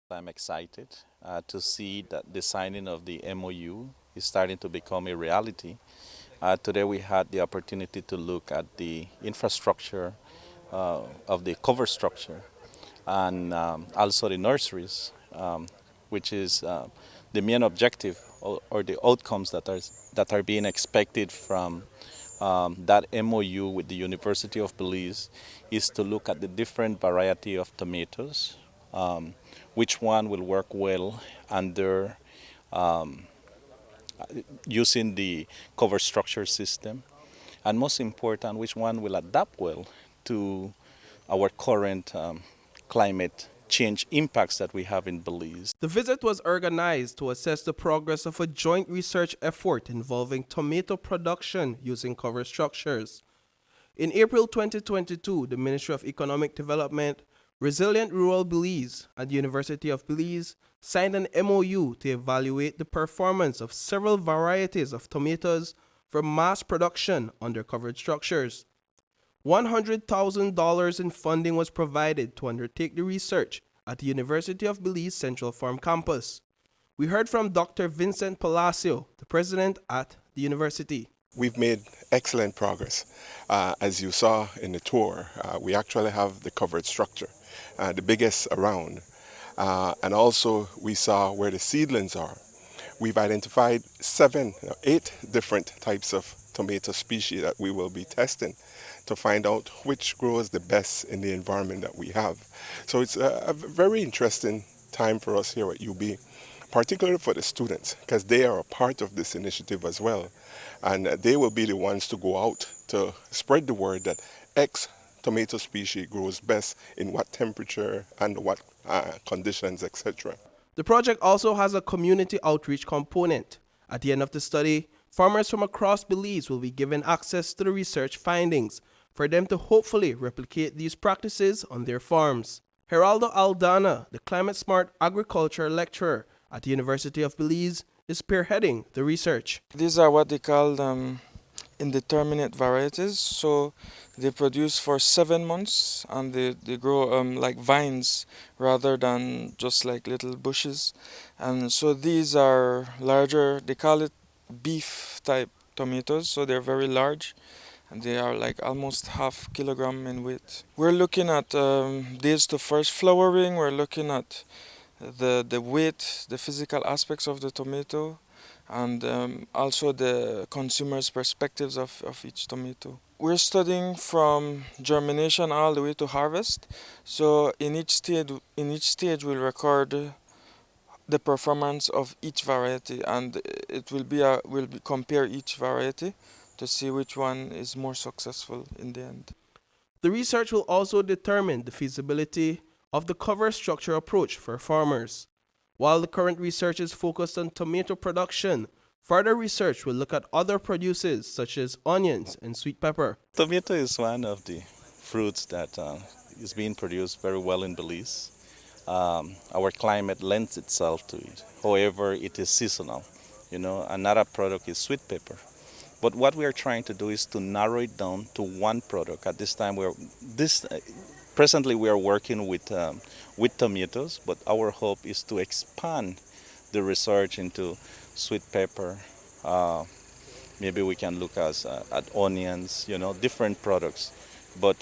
I'm excited to see that the signing of the MOU is starting to become a reality. Today we had the opportunity to look at the infrastructure of the cover structure and also the nurseries, which is the main objective or the outcomes that are being expected from that MOU with the University of Belize is to look at the different variety of tomatoes, which one will work well under using the cover structure system, and most important, which one will adapt well to our current climate change impacts that we have in Belize. The visit was organized to assess the progress of a joint research effort involving tomato production using cover structures. In April 2022, the Ministry of Economic Development, Resilient Rural Belize, and the University of Belize signed an MOU to evaluate the performance of several varieties of tomatoes for mass production under covered structures. $100,000 in funding was provided to undertake the research at the University of Belize Central Farm Campus. We heard from Dr. Vincent Palacio, the president at the university. We've made excellent progress. As you saw in the tour, we actually have the covered structure, the biggest around. And also we saw where the seedlings are. We've identified 8 different types of tomato species that we will be testing to find out which grows the best in the environment that we have. So it's a very interesting time for us here at UB, particularly for the students, because they are a part of this initiative as well. And they will be the ones to go out to spread the word that X tomato species grows best in what temperature and what conditions, etc. The project also has a community outreach component. At the end of the study, farmers from across Belize will be given access to the research findings for them to hopefully replicate these practices on their farms. Geraldo Aldana, the climate-smart agriculture lecturer at the University of Belize, is spearheading the research. These are what they call indeterminate varieties. So they produce for 7 months and they grow like vines rather than just like little bushes. And so these are larger, they call it beef type tomatoes, so they're very large and they are like almost half kilogram in weight. We're looking at days to first flowering, we're looking at the weight, the physical aspects of the tomato, and also the consumer's perspectives of each tomato. We're studying from germination all the way to harvest. So in each stage we'll record the performance of each variety, and it will be we'll compare each variety to see which one is more successful in the end. The research will also determine the feasibility of the cover structure approach for farmers. While the current research is focused on tomato production, further research will look at other produces such as onions and sweet pepper. Tomato is one of the fruits that is being produced very well in Belize. Our climate lends itself to it. However, it is seasonal. Another product is sweet pepper. But what we are trying to do is to narrow it down to one product. At this time, presently we are working with tomatoes, but our hope is to expand the research into sweet pepper. Maybe we can look at onions, different products. But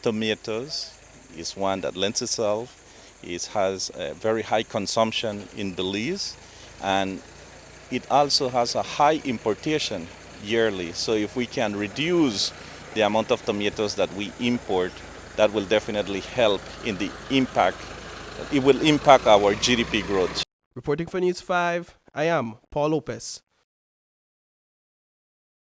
tomatoes is one that lends itself. It has a very high consumption in Belize, and it also has a high importation yearly. So if we can reduce the amount of tomatoes that we import, that will definitely help in the impact. It will impact our GDP growth. Reporting for News 5, I am Paul Lopez.